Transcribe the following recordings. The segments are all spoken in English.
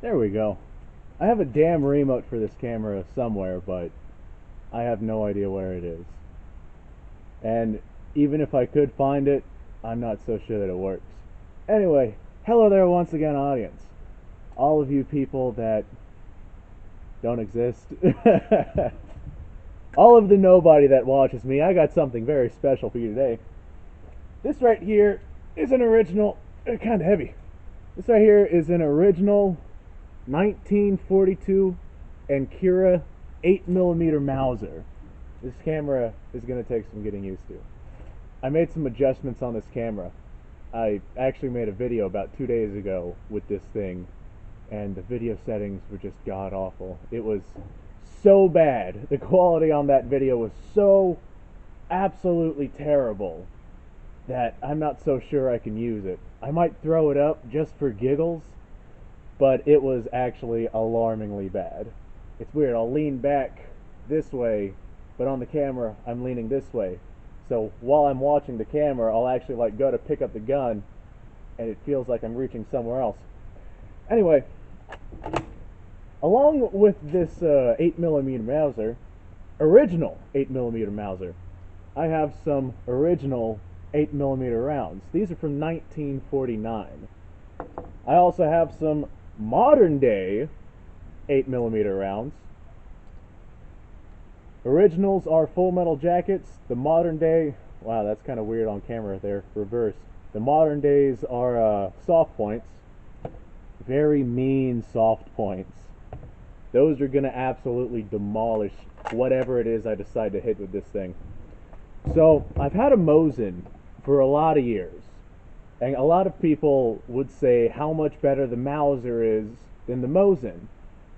There we go. I have a damn remote for this camera somewhere, but I have no idea where it is. And even if I could find it, I'm not so sure that it works. Anyway, hello there once again, audience. All of you people that don't exist. All of the nobody that watches me, I got something very special for you today. This right here is an original, kind of heavy. This right here is an original 1942 Ankara 8mm Mauser. This camera is going to take some getting used to. I made some adjustments on this camera. I actually made a video about 2 days ago with this thing, and the video settings were just god awful. It was so bad. The quality on that video was so absolutely terrible that I'm not so sure I can use it. I might throw it up just for giggles, but it was actually alarmingly bad. It's weird. I'll lean back this way, but on the camera I'm leaning this way. So while I'm watching the camera, I'll actually go to pick up the gun, and it feels like I'm reaching somewhere else. Anyway, along with this 8mm Mauser, original 8mm Mauser, I have some original 8mm rounds. These are from 1949. I also have some modern day 8mm rounds. Originals are full metal jackets. The modern day, wow, that's kind of weird on camera there, reversed. The modern days are soft points. Very mean soft points. Those are going to absolutely demolish whatever it is I decide to hit with this thing. So I've had a Mosin for a lot of years, and a lot of people would say how much better the Mauser is than the Mosin.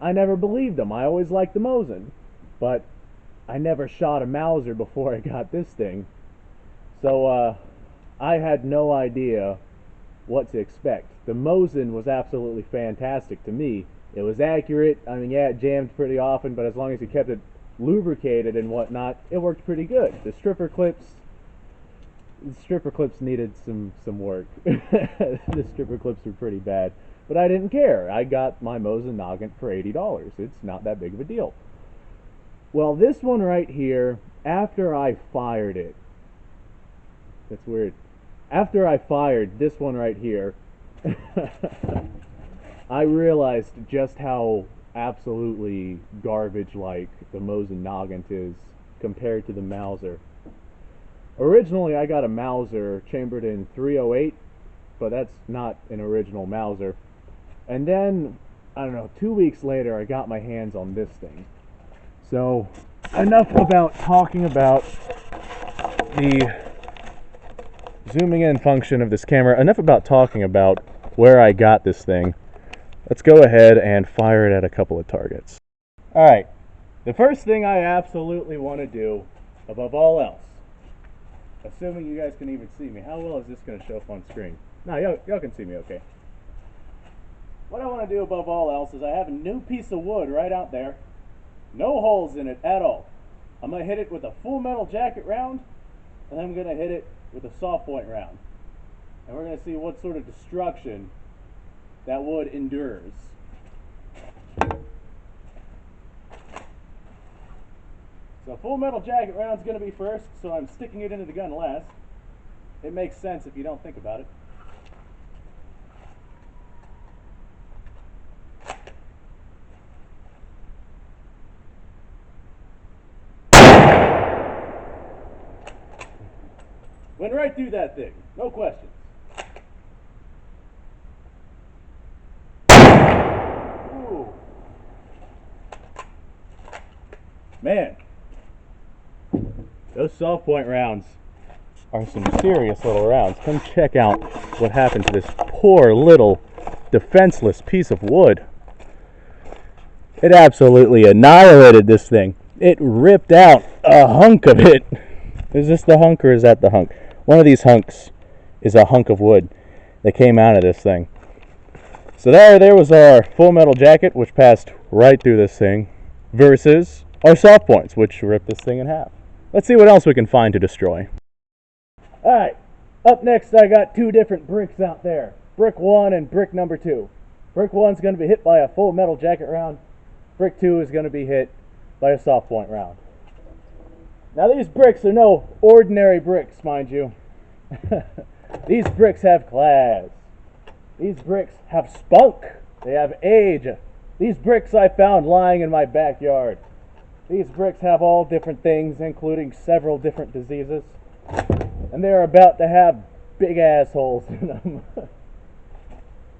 I never believed them. I always liked the Mosin, but I never shot a Mauser before I got this thing. So I had no idea what to expect. The Mosin was absolutely fantastic to me. It was accurate. I mean, yeah, it jammed pretty often, but as long as you kept it lubricated and whatnot, it worked pretty good. The stripper clips needed some work. The stripper clips were pretty bad, but I didn't care. I got my Mosin noggin for $80. It's not that big of a deal. Well, this one right here, after I fired it, that's weird. After I fired this one right here, I realized just how absolutely garbage-like the Mosin noggin is compared to the Mauser. Originally, I got a Mauser chambered in 308, but that's not an original Mauser. And then, I don't know, 2 weeks later, I got my hands on this thing. So, enough about talking about the zooming in function of this camera. Enough about talking about where I got this thing. Let's go ahead and fire it at a couple of targets. Alright, the first thing I absolutely want to do, above all else, assuming you guys can even see me, how well is this going to show up on screen? No, y'all can see me okay. What I want to do above all else is I have a new piece of wood right out there. No holes in it at all. I'm going to hit it with a full metal jacket round, and then I'm going to hit it with a soft point round. And we're going to see what sort of destruction that wood endures. So full metal jacket round is going to be first, so I'm sticking it into the gun last. It makes sense if you don't think about it. Went right through that thing, no questions. Ooh. Man, those soft point rounds are some serious little rounds. Come check out what happened to this poor little defenseless piece of wood. It absolutely annihilated this thing. It ripped out a hunk of it. Is this the hunk or is that the hunk? One of these hunks is a hunk of wood that came out of this thing. So there was our full metal jacket, which passed right through this thing, versus our soft points, which ripped this thing in half. Let's see what else we can find to destroy. Alright, up next I got two different bricks out there. Brick 1 and brick number 2. Brick 1's going to be hit by a full metal jacket round. Brick 2 is going to be hit by a soft point round. Now these bricks are no ordinary bricks, mind you. These bricks have class. These bricks have spunk. They have age. These bricks I found lying in my backyard. These bricks have all different things, including several different diseases. And they're about to have big assholes in them.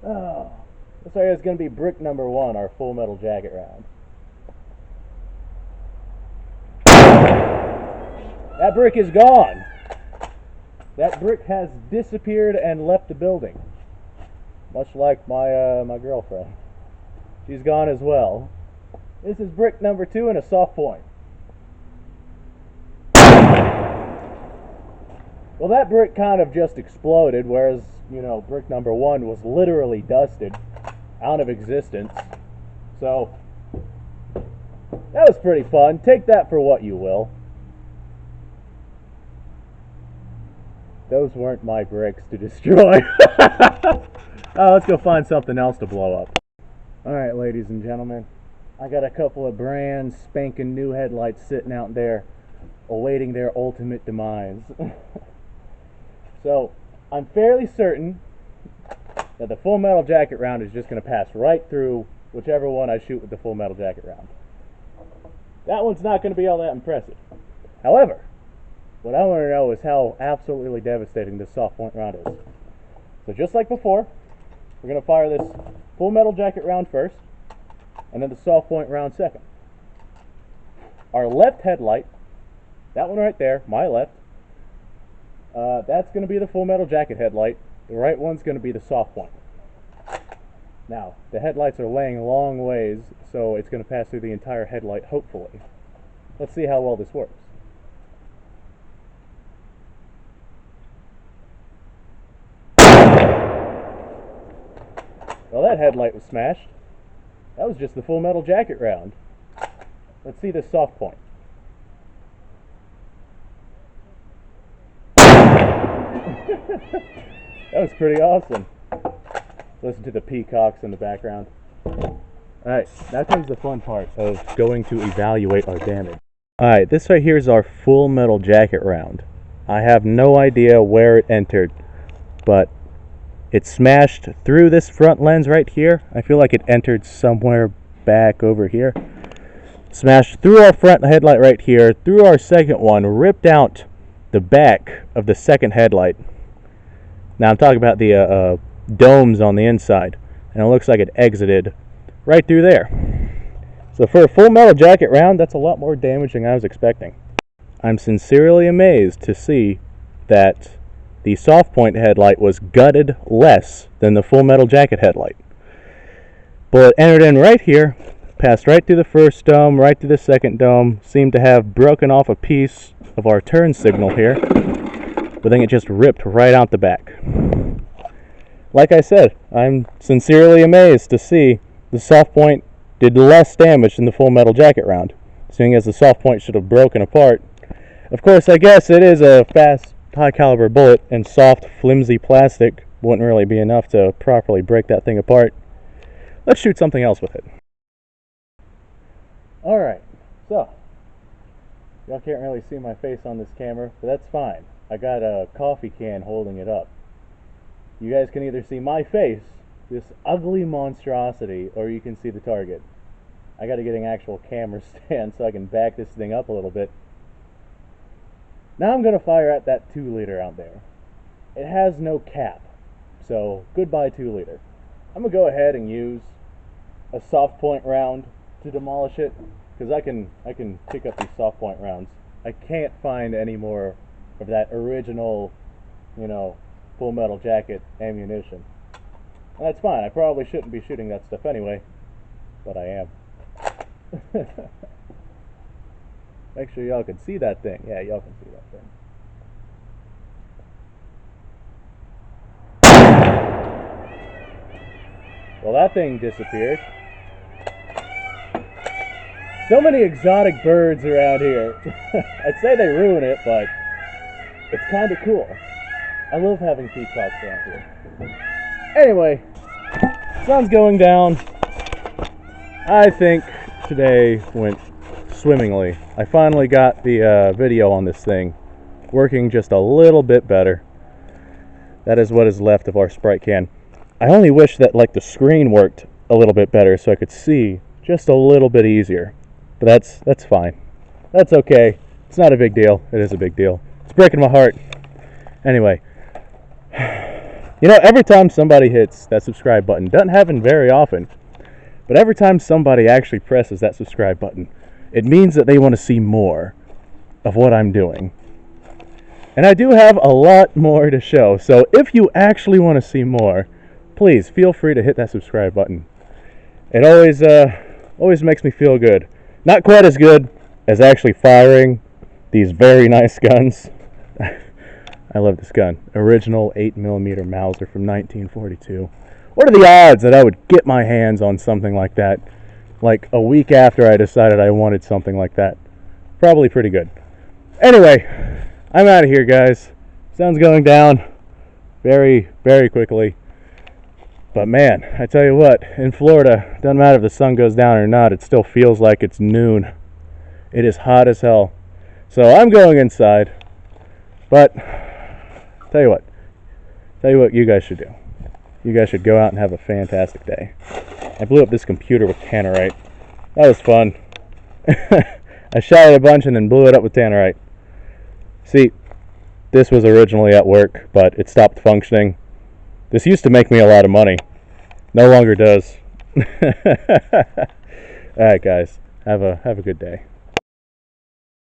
Oh, this right here is going to be brick number 1, our full metal jacket round. That brick is gone. That brick has disappeared and left the building. Much like my girlfriend. She's gone as well. This is brick number 2 and a soft point. Well, that brick kind of just exploded, whereas, brick number 1 was literally dusted out of existence. So, that was pretty fun. Take that for what you will. Those weren't my bricks to destroy. Let's go find something else to blow up. Alright, ladies and gentlemen. I got a couple of brand spanking new headlights sitting out there awaiting their ultimate demise. So, I'm fairly certain that the full metal jacket round is just going to pass right through whichever one I shoot with the full metal jacket round. That one's not going to be all that impressive. However, what I want to know is how absolutely devastating this soft point round is. So just like before, we're going to fire this full metal jacket round first, and then the soft point round second. Our left headlight, that one right there, my left, that's going to be the full metal jacket headlight. The right one's going to be the soft point. Now, the headlights are laying long ways, so it's going to pass through the entire headlight, hopefully. Let's see how well this works. Well, that headlight was smashed. That was just the full metal jacket round. Let's see this soft point. That was pretty awesome. Listen to the peacocks in the background. Alright, now comes the fun part of going to evaluate our damage. Alright, this right here is our full metal jacket round. I have no idea where it entered, but it smashed through this front lens right here. I feel like it entered somewhere back over here. Smashed through our front headlight right here, through our second one, ripped out the back of the second headlight. Now I'm talking about the domes on the inside, and it looks like it exited right through there. So for a full metal jacket round, that's a lot more damage than I was expecting. I'm sincerely amazed to see that the soft point headlight was gutted less than the full metal jacket headlight. Bullet entered in right here, passed right through the first dome, right through the second dome, seemed to have broken off a piece of our turn signal here, but then it just ripped right out the back. Like I said, I'm sincerely amazed to see the soft point did less damage than the full metal jacket round, seeing as the soft point should have broken apart. Of course, I guess it is a fast, high caliber bullet, and soft, flimsy plastic wouldn't really be enough to properly break that thing apart. Let's shoot something else with it. Alright, so, y'all can't really see my face on this camera, but that's fine. I got a coffee can holding it up. You guys can either see my face, this ugly monstrosity, or you can see the target. I gotta get an actual camera stand so I can back this thing up a little bit. Now I'm gonna fire at that 2-liter out there. It has no cap, so goodbye 2-liter. I'm gonna go ahead and use a soft point round to demolish it, because I can pick up these soft point rounds. I can't find any more of that original, full metal jacket ammunition. And that's fine. I probably shouldn't be shooting that stuff anyway, but I am. Make sure y'all can see that thing. Yeah, y'all can see that thing. Well, that thing disappeared. So many exotic birds around here. I'd say they ruin it, but it's kind of cool. I love having peacocks around here. Anyway, Sun's going down. I think today went swimmingly. I finally got the video on this thing working just a little bit better. That is what is left of our Sprite can. I only wish that like the screen worked a little bit better so I could see just a little bit easier. But that's fine. That's okay. It's not a big deal. It is a big deal. It's breaking my heart. Anyway, you know, every time somebody hits that subscribe button, doesn't happen very often, but every time somebody actually presses that subscribe button, it means that they want to see more of what I'm doing. And I do have a lot more to show, so if you actually want to see more, please feel free to hit that subscribe button. It always makes me feel good. Not quite as good as actually firing these very nice guns. I love this gun. Original 8mm Mauser from 1942. What are the odds that I would get my hands on something like that like a week after I decided I wanted something like that? Probably pretty good. Anyway, I'm out of here, guys. Sun's going down very, very quickly. But man, I tell you what, in Florida, doesn't matter if the sun goes down or not, it still feels like it's noon. It is hot as hell. So I'm going inside. But tell you what you guys should do. You guys should go out and have a fantastic day. I blew up this computer with tannerite. That was fun. I shot it a bunch and then blew it up with tannerite. See, this was originally at work, but it stopped functioning. This used to make me a lot of money. No longer does. Alright guys, have a good day.